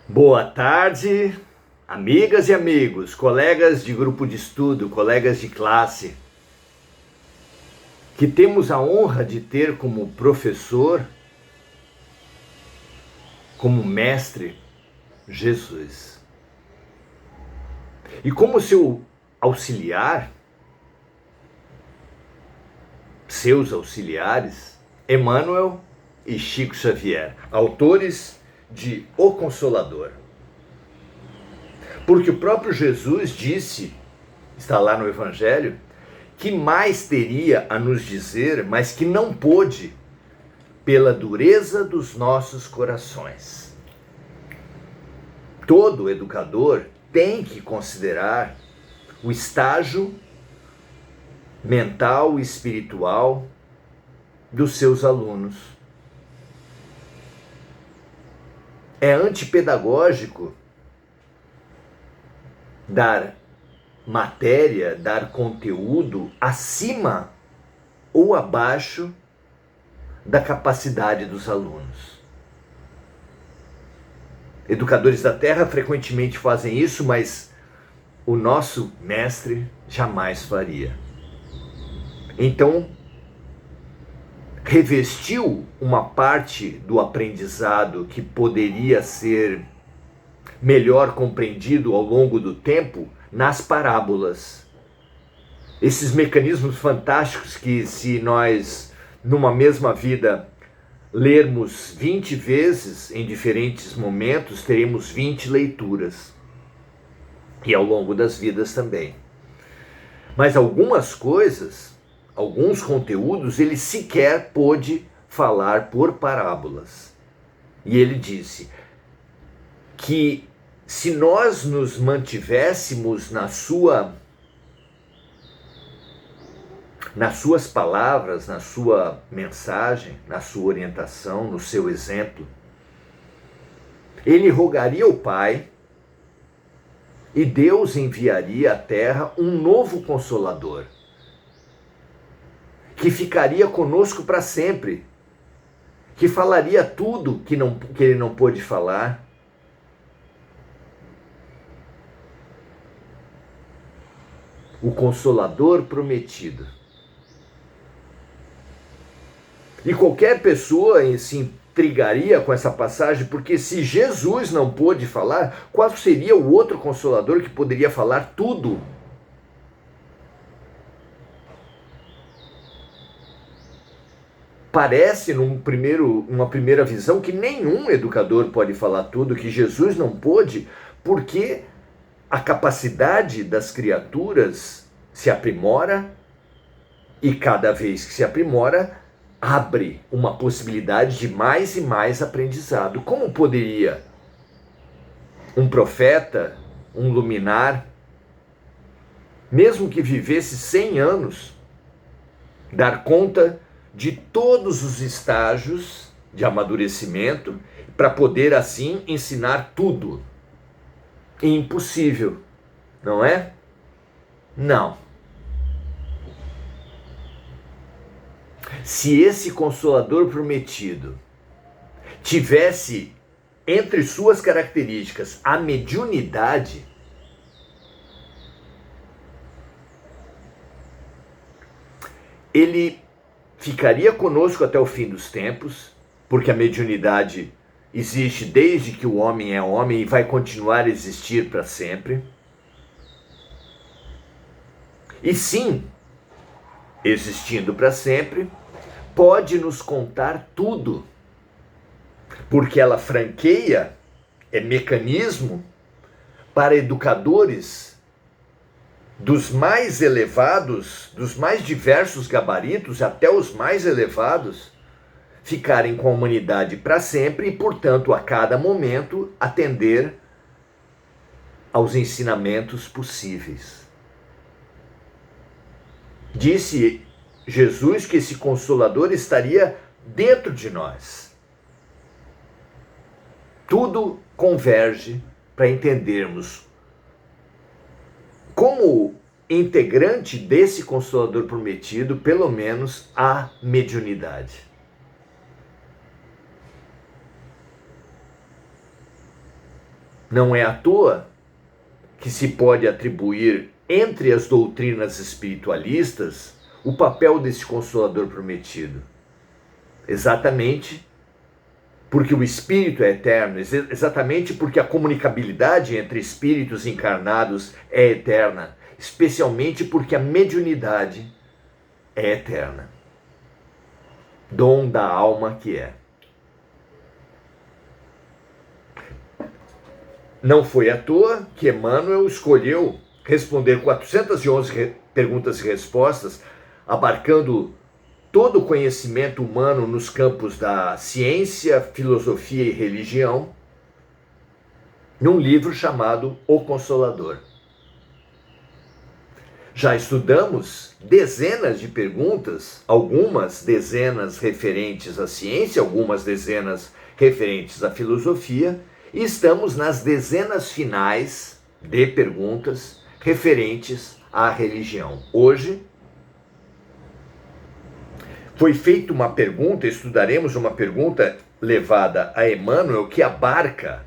Boa tarde, amigas e amigos, colegas de grupo de estudo, colegas de classe, que temos a honra de ter como professor, como mestre, Jesus. E como seu auxiliar, seus auxiliares, Emmanuel e Chico Xavier, autores de O Consolador. Porque o próprio Jesus disse, está lá no Evangelho, que mais teria a nos dizer, mas que não pôde, pela dureza dos nossos corações. Todo educador tem que considerar o estágio mental e espiritual dos seus alunos. É antipedagógico dar matéria, dar conteúdo acima ou abaixo da capacidade dos alunos. Educadores da Terra frequentemente fazem isso, mas o nosso mestre jamais faria. Então, revestiu uma parte do aprendizado que poderia ser melhor compreendido ao longo do tempo nas parábolas. Esses mecanismos fantásticos que, se nós, numa mesma vida, lermos 20 vezes em diferentes momentos, teremos 20 leituras. E ao longo das vidas também. Mas algumas coisas, alguns conteúdos, ele sequer pôde falar por parábolas. E ele disse que se nós nos mantivéssemos nas suas palavras, na sua mensagem, na sua orientação, no seu exemplo, ele rogaria ao Pai e Deus enviaria à Terra um novo Consolador, que ficaria conosco para sempre, que falaria tudo que ele não pôde falar. O Consolador prometido. E qualquer pessoa se intrigaria com essa passagem, porque se Jesus não pôde falar, qual seria o outro Consolador que poderia falar tudo? Parece, numa primeira visão, que nenhum educador pode falar tudo, que Jesus não pôde, porque a capacidade das criaturas se aprimora e cada vez que se aprimora, abre uma possibilidade de mais e mais aprendizado. Como poderia um profeta, um luminar, mesmo que vivesse 100 anos, dar conta de todos os estágios de amadurecimento para poder assim ensinar tudo? Impossível, não é? Não. Se esse Consolador prometido tivesse entre suas características a mediunidade, ele ficaria conosco até o fim dos tempos, porque a mediunidade existe desde que o homem é homem e vai continuar a existir para sempre. E sim, existindo para sempre, pode nos contar tudo, porque ela franqueia, é mecanismo para educadores dos mais elevados, dos mais diversos gabaritos, até os mais elevados, ficarem com a humanidade para sempre e, portanto, a cada momento atender aos ensinamentos possíveis. Disse Jesus que esse Consolador estaria dentro de nós. Tudo converge para entendermos como integrante desse Consolador prometido, pelo menos, a mediunidade. Não é à toa que se pode atribuir entre as doutrinas espiritualistas o papel desse Consolador prometido. Exatamente porque o espírito é eterno, exatamente porque a comunicabilidade entre espíritos encarnados é eterna, especialmente porque a mediunidade é eterna. Dom da alma que é. Não foi à toa que Emmanuel escolheu responder 411 perguntas e respostas, abarcando todo o conhecimento humano nos campos da ciência, filosofia e religião, num livro chamado O Consolador. Já estudamos dezenas de perguntas, algumas dezenas referentes à ciência, algumas dezenas referentes à filosofia, e estamos nas dezenas finais de perguntas referentes à religião. Hoje foi feita uma pergunta, estudaremos uma pergunta levada a Emmanuel que abarca,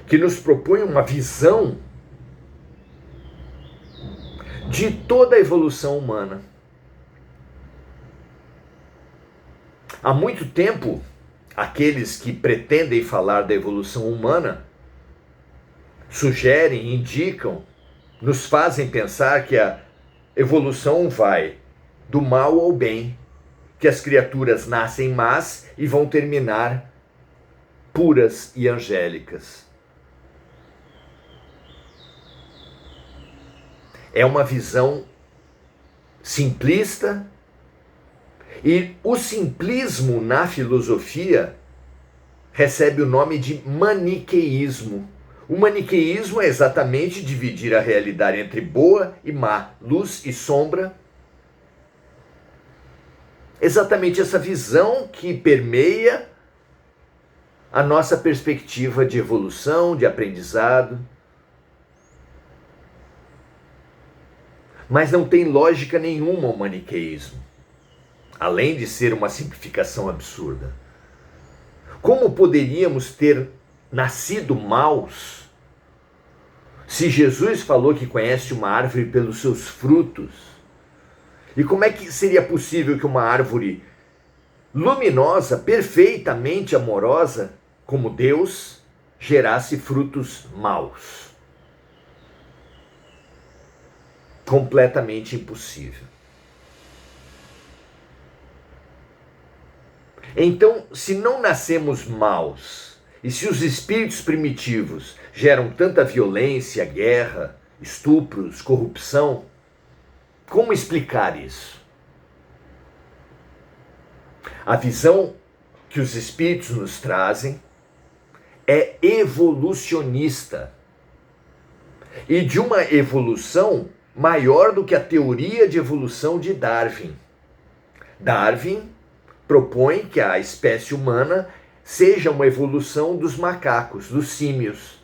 que nos propõe uma visão de toda a evolução humana. Há muito tempo, aqueles que pretendem falar da evolução humana sugerem, indicam, nos fazem pensar que a evolução vai do mal ao bem, que as criaturas nascem más e vão terminar puras e angélicas. É uma visão simplista, e o simplismo na filosofia recebe o nome de maniqueísmo. O maniqueísmo é exatamente dividir a realidade entre boa e má, luz e sombra. Exatamente essa visão que permeia a nossa perspectiva de evolução, de aprendizado. Mas não tem lógica nenhuma o maniqueísmo, além de ser uma simplificação absurda. Como poderíamos ter nascido maus se Jesus falou que conhece uma árvore pelos seus frutos? E como é que seria possível que uma árvore luminosa, perfeitamente amorosa, como Deus, gerasse frutos maus? Completamente impossível. Então, se não nascemos maus, e se os espíritos primitivos geram tanta violência, guerra, estupros, corrupção, como explicar isso? A visão que os espíritos nos trazem é evolucionista, e de uma evolução maior do que a teoria de evolução de Darwin. Darwin propõe que a espécie humana seja uma evolução dos macacos, dos símios.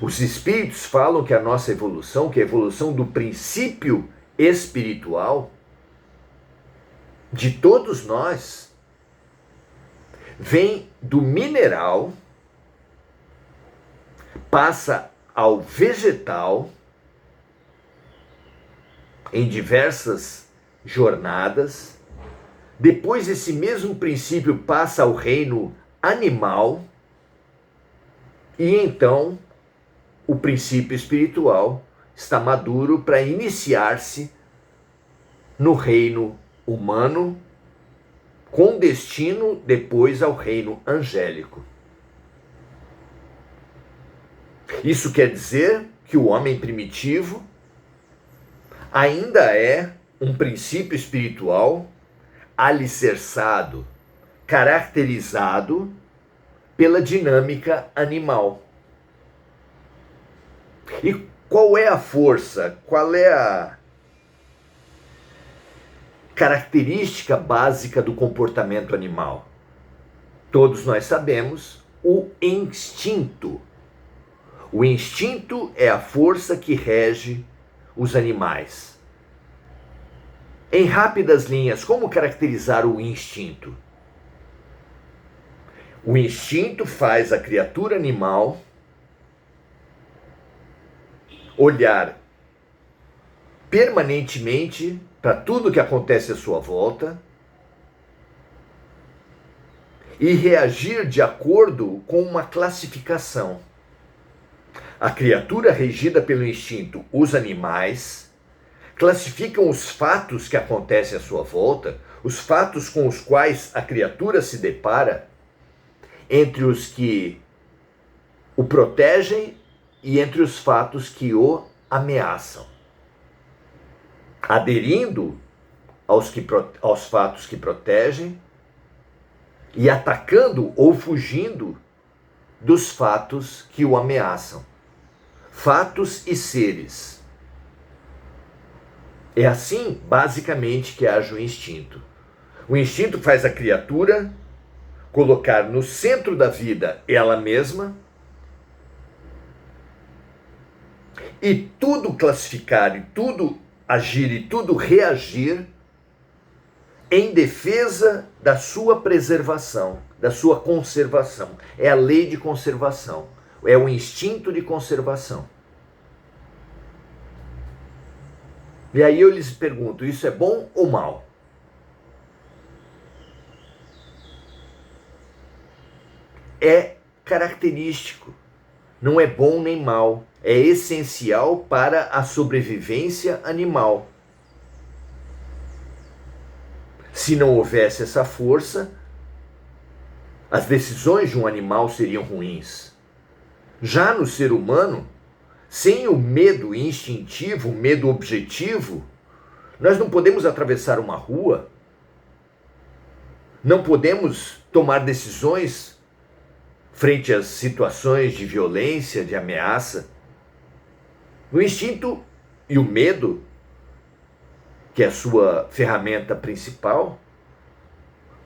Os espíritos falam que a nossa evolução, que a evolução do princípio espiritual de todos nós, vem do mineral, passa ao vegetal, em diversas jornadas. Depois esse mesmo princípio passa ao reino animal, e então o princípio espiritual está maduro para iniciar-se no reino humano, com destino depois ao reino angélico. Isso quer dizer que o homem primitivo ainda é um princípio espiritual alicerçado, caracterizado pela dinâmica animal. E qual é a força, qual é a característica básica do comportamento animal? Todos nós sabemos, o instinto. O instinto é a força que rege os animais. Em rápidas linhas, como caracterizar o instinto? O instinto faz a criatura animal olhar permanentemente para tudo que acontece à sua volta e reagir de acordo com uma classificação. A criatura regida pelo instinto, os animais, classificam os fatos que acontecem à sua volta, os fatos com os quais a criatura se depara, entre os que o protegem e entre os fatos que o ameaçam, aderindo aos fatos que protegem e atacando ou fugindo dos fatos que o ameaçam. Fatos e seres. É assim, basicamente, que age o instinto. O instinto faz a criatura colocar no centro da vida ela mesma e tudo classificar, e tudo agir e tudo reagir em defesa da sua preservação, da sua conservação. É a lei de conservação, é o instinto de conservação. E aí eu lhes pergunto, isso é bom ou mal? É característico, não é bom nem mal, é essencial para a sobrevivência animal. Se não houvesse essa força, as decisões de um animal seriam ruins. Já no ser humano, sem o medo instintivo, o medo objetivo, nós não podemos atravessar uma rua, não podemos tomar decisões frente às situações de violência, de ameaça. O instinto e o medo, que é a sua ferramenta principal,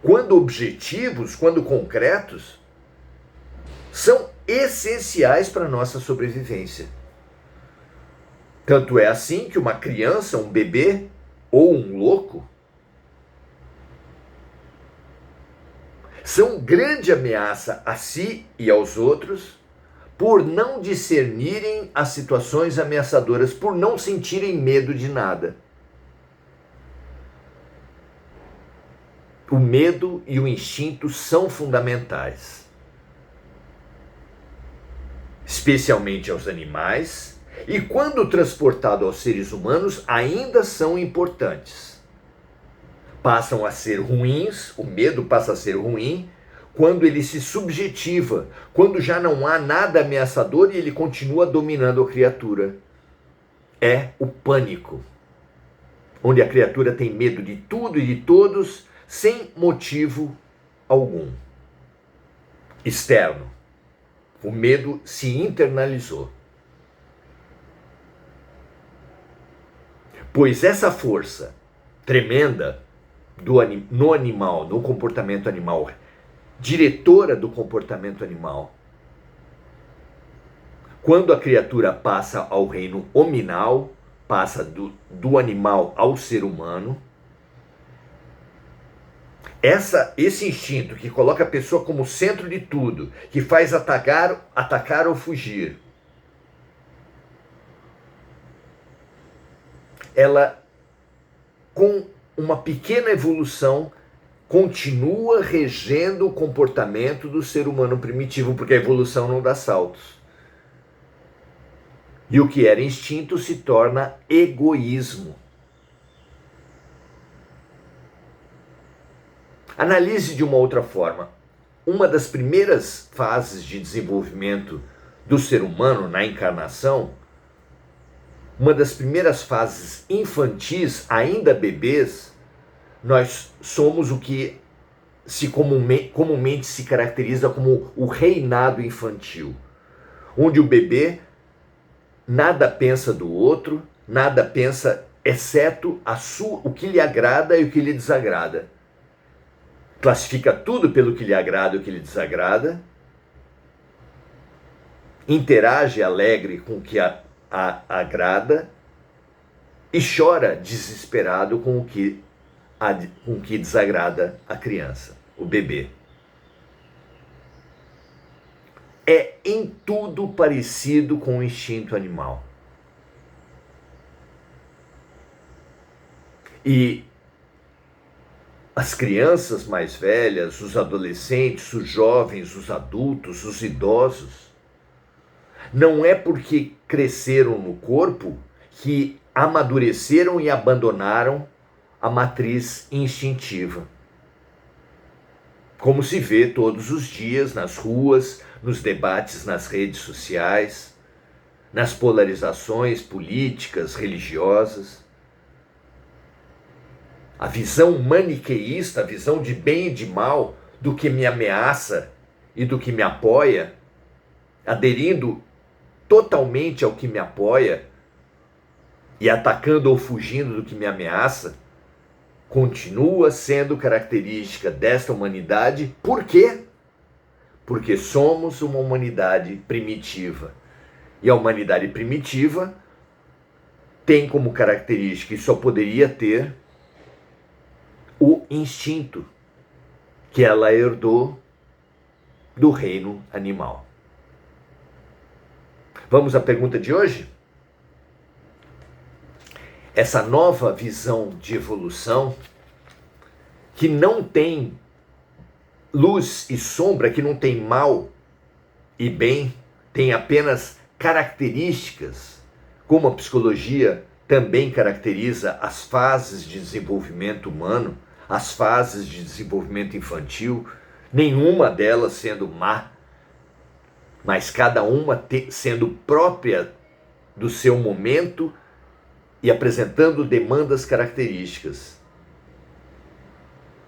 quando objetivos, quando concretos, são essenciais para a nossa sobrevivência. Tanto é assim que uma criança, um bebê ou um louco são grande ameaça a si e aos outros por não discernirem as situações ameaçadoras, por não sentirem medo de nada. O medo e o instinto são fundamentais, especialmente aos animais, e quando transportado aos seres humanos, ainda são importantes. Passam a ser ruins, o medo passa a ser ruim, quando ele se subjetiva, quando já não há nada ameaçador e ele continua dominando a criatura. É o pânico, onde a criatura tem medo de tudo e de todos, sem motivo algum. Externo. O medo se internalizou. Pois essa força tremenda no animal, no comportamento animal, diretora do comportamento animal, quando a criatura passa ao reino hominal, passa do animal ao ser humano, esse instinto que coloca a pessoa como centro de tudo, que faz atacar ou fugir, ela, com uma pequena evolução, continua regendo o comportamento do ser humano primitivo, porque a evolução não dá saltos. E o que era instinto se torna egoísmo. Analise de uma outra forma. Uma das primeiras fases de desenvolvimento do ser humano na encarnação, uma das primeiras fases infantis, ainda bebês, nós somos o que comumente se caracteriza como o reinado infantil, onde o bebê nada pensa do outro, nada pensa exceto o que lhe agrada e o que lhe desagrada. Classifica tudo pelo que lhe agrada e o que lhe desagrada, interage alegre com o que a agrada e chora desesperado com o que desagrada a criança, o bebê. em tudo parecido com o instinto animal. E as crianças mais velhas, os adolescentes, os jovens, os adultos, os idosos, não é porque cresceram no corpo que amadureceram e abandonaram a matriz instintiva. Como se vê todos os dias nas ruas, nos debates nas redes sociais, nas polarizações políticas, religiosas. A visão maniqueísta, a visão de bem e de mal, do que me ameaça e do que me apoia, aderindo totalmente ao que me apoia e atacando ou fugindo do que me ameaça, continua sendo característica desta humanidade. Por quê? Porque somos uma humanidade primitiva. E a humanidade primitiva tem como característica, e só poderia ter, o instinto que ela herdou do reino animal. Vamos à pergunta de hoje? Essa nova visão de evolução, que não tem luz e sombra, que não tem mal e bem, tem apenas características, como a psicologia também caracteriza as fases de desenvolvimento humano, as fases de desenvolvimento infantil, nenhuma delas sendo má, mas cada uma sendo própria do seu momento e apresentando demandas características.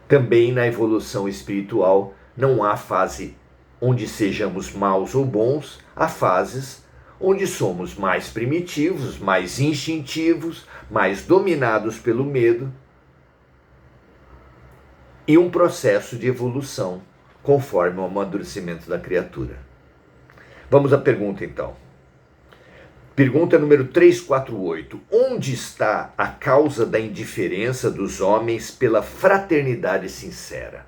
Também na evolução espiritual não há fase onde sejamos maus ou bons, há fases onde somos mais primitivos, mais instintivos, mais dominados pelo medo, e um processo de evolução conforme o amadurecimento da criatura. Vamos à pergunta então. Pergunta número 348. Onde está a causa da indiferença dos homens pela fraternidade sincera?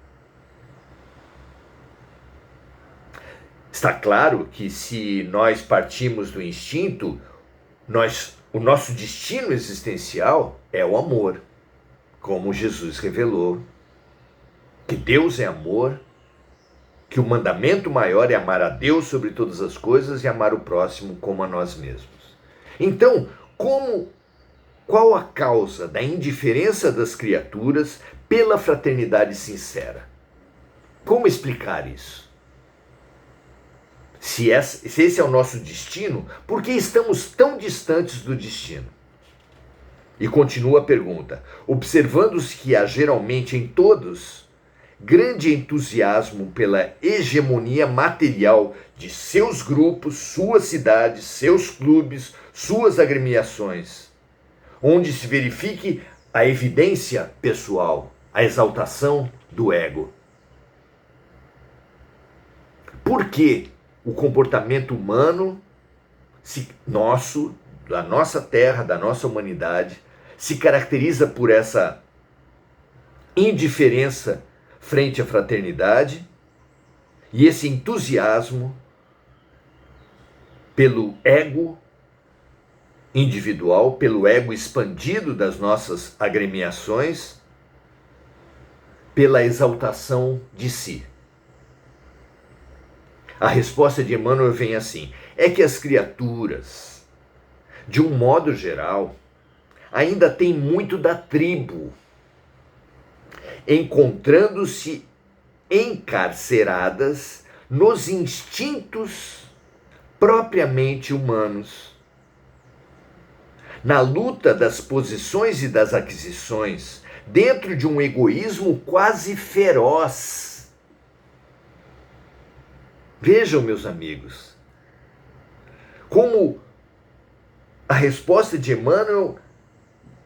Está claro que se nós partimos do instinto, o nosso destino existencial é o amor, como Jesus revelou, que Deus é amor, que o mandamento maior é amar a Deus sobre todas as coisas e amar o próximo como a nós mesmos. Então, qual a causa da indiferença das criaturas pela fraternidade sincera? Como explicar isso? Se esse é o nosso destino, por que estamos tão distantes do destino? E continua a pergunta. Observando-se que há geralmente em todos grande entusiasmo pela hegemonia material de seus grupos, suas cidades, seus clubes, suas agremiações, onde se verifique a evidência pessoal, a exaltação do ego. Por que o comportamento humano da nossa terra, da nossa humanidade, se caracteriza por essa indiferença frente à fraternidade e esse entusiasmo pelo ego individual, pelo ego expandido das nossas agremiações, pela exaltação de si? A resposta de Emmanuel vem assim: é que as criaturas, de um modo geral, ainda têm muito da tribo, encontrando-se encarceradas nos instintos propriamente humanos, na luta das posições e das aquisições, dentro de um egoísmo quase feroz. Vejam, meus amigos, como a resposta de Emmanuel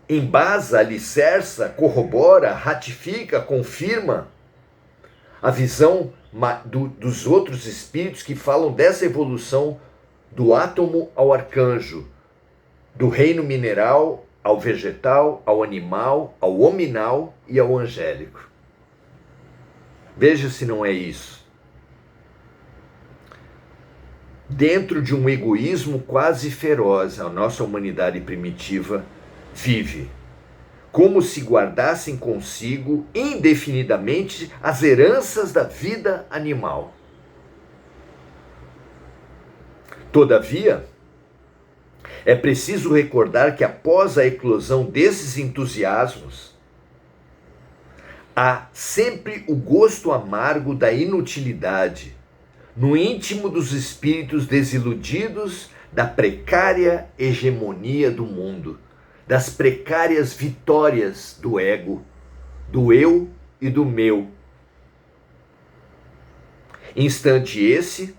embasa, alicerça, corrobora, ratifica, confirma a visão dos outros espíritos que falam dessa evolução do átomo ao arcanjo, do reino mineral ao vegetal, ao animal, ao hominal e ao angélico. Veja se não é isso. dentro de um egoísmo quase feroz, a nossa humanidade primitiva vive, como se guardassem consigo indefinidamente as heranças da vida animal. Todavia, é preciso recordar que após a eclosão desses entusiasmos, há sempre o gosto amargo da inutilidade no íntimo dos espíritos desiludidos da precária hegemonia do mundo, das precárias vitórias do ego, do eu e do meu. Instante esse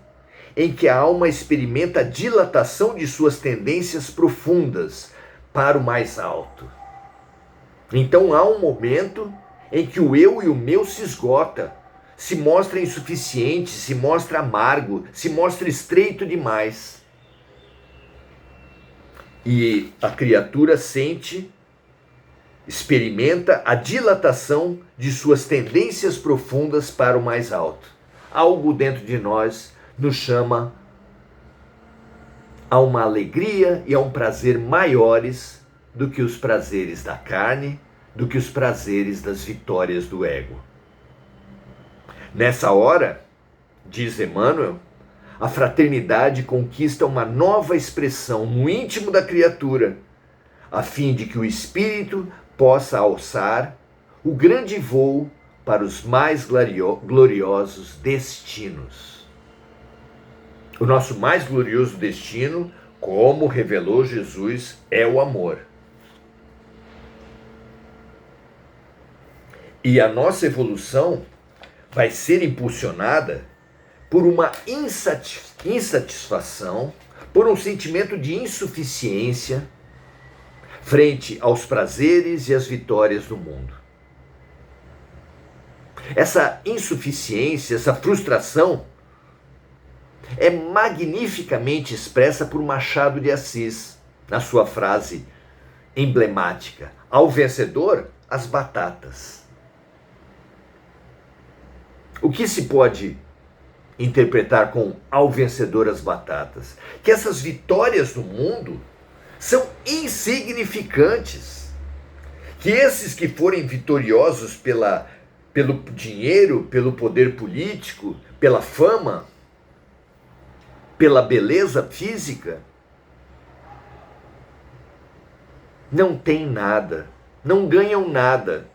em que a alma experimenta a dilatação de suas tendências profundas para o mais alto. Então há um momento em que o eu e o meu se esgota, se mostra insuficiente, se mostra amargo, se mostra estreito demais. E a criatura sente, experimenta a dilatação de suas tendências profundas para o mais alto. Algo dentro de nós nos chama a uma alegria e a um prazer maiores do que os prazeres da carne, do que os prazeres das vitórias do ego. Nessa hora, diz Emmanuel, a fraternidade conquista uma nova expressão no íntimo da criatura, a fim de que o espírito possa alçar o grande voo para os mais gloriosos destinos. O nosso mais glorioso destino, como revelou Jesus, é o amor. E a nossa evolução vai ser impulsionada por uma insatisfação, por um sentimento de insuficiência frente aos prazeres e às vitórias do mundo. Essa insuficiência, essa frustração, é magnificamente expressa por Machado de Assis, na sua frase emblemática: ao vencedor, as batatas. O que se pode interpretar com ao vencedor as batatas? Que essas vitórias do mundo são insignificantes. Que esses que forem vitoriosos pelo dinheiro, pelo poder político, pela fama, pela beleza física, não têm nada, não ganham nada.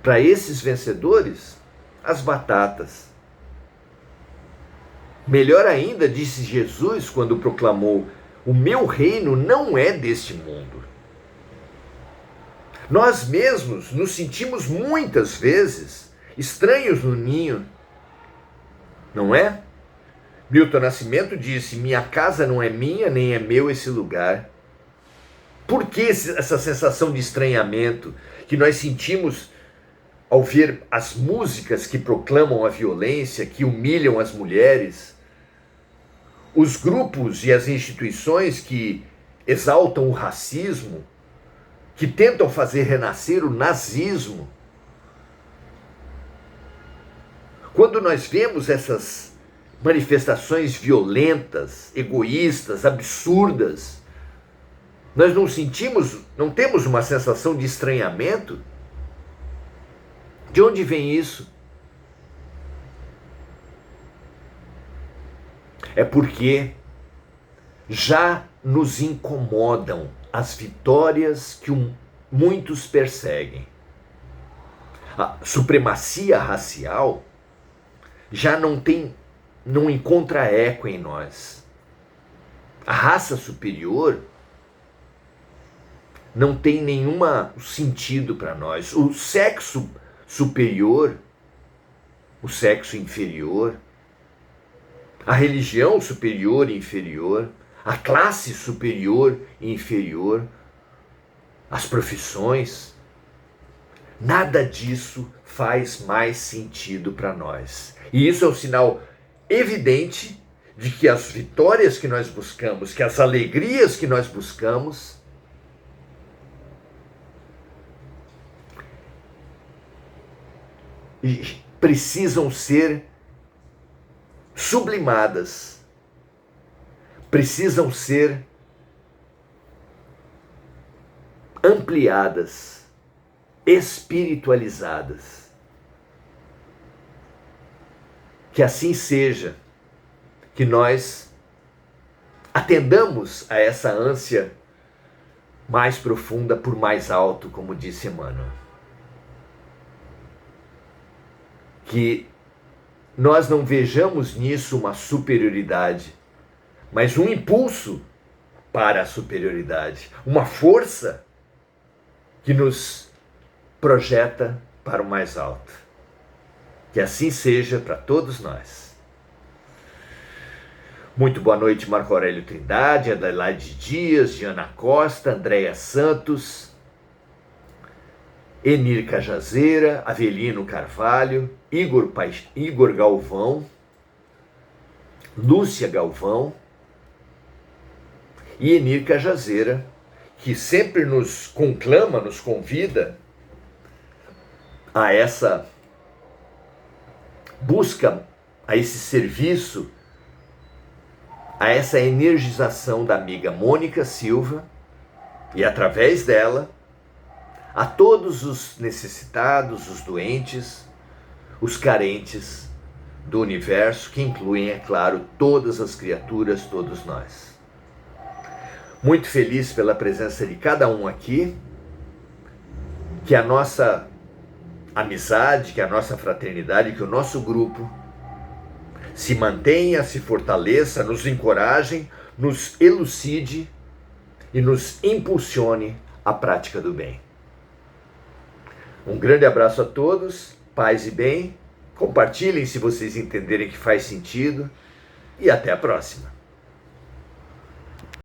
Para esses vencedores, as batatas. Melhor ainda, disse Jesus quando proclamou: o meu reino não é deste mundo. Nós mesmos nos sentimos muitas vezes estranhos no ninho, não é? Milton Nascimento disse: minha casa não é minha, nem é meu esse lugar. Por que essa sensação de estranhamento que nós sentimos ao ver as músicas que proclamam a violência, que humilham as mulheres, os grupos e as instituições que exaltam o racismo, que tentam fazer renascer o nazismo? Quando nós vemos essas manifestações violentas, egoístas, absurdas, nós não temos uma sensação de estranhamento? De onde vem isso? É porque já nos incomodam as vitórias que muitos perseguem. A supremacia racial já não encontra eco em nós. A raça superior não tem nenhum sentido para nós. O sexo superior, o sexo inferior, a religião superior e inferior, a classe superior e inferior, as profissões, nada disso faz mais sentido para nós. E isso é um sinal evidente de que as vitórias que nós buscamos, que as alegrias que nós buscamos, precisam ser sublimadas precisam ser ampliadas, espiritualizadas. Que assim seja, que nós atendamos a essa ânsia mais profunda por mais alto, como disse Emmanuel. Que nós não vejamos nisso uma superioridade, mas um impulso para a superioridade, uma força que nos projeta para o mais alto. Que assim seja para todos nós. Muito boa noite, Marco Aurélio Trindade, Adelaide Dias, Diana Costa, Andréia Santos, Enir Cajazeira, Avelino Carvalho, Igor Galvão, Lúcia Galvão e Enir Cajazeira, que sempre nos conclama, nos convida a essa busca, a esse serviço, a essa energização da amiga Mônica Silva e, através dela, a todos os necessitados, os doentes, os carentes do universo, que incluem, é claro, todas as criaturas, todos nós. Muito feliz pela presença de cada um aqui, que a nossa amizade, que a nossa fraternidade, que o nosso grupo se mantenha, se fortaleça, nos encoraje, nos elucide e nos impulsione à prática do bem. Um grande abraço a todos, paz e bem, compartilhem se vocês entenderem que faz sentido e até a próxima.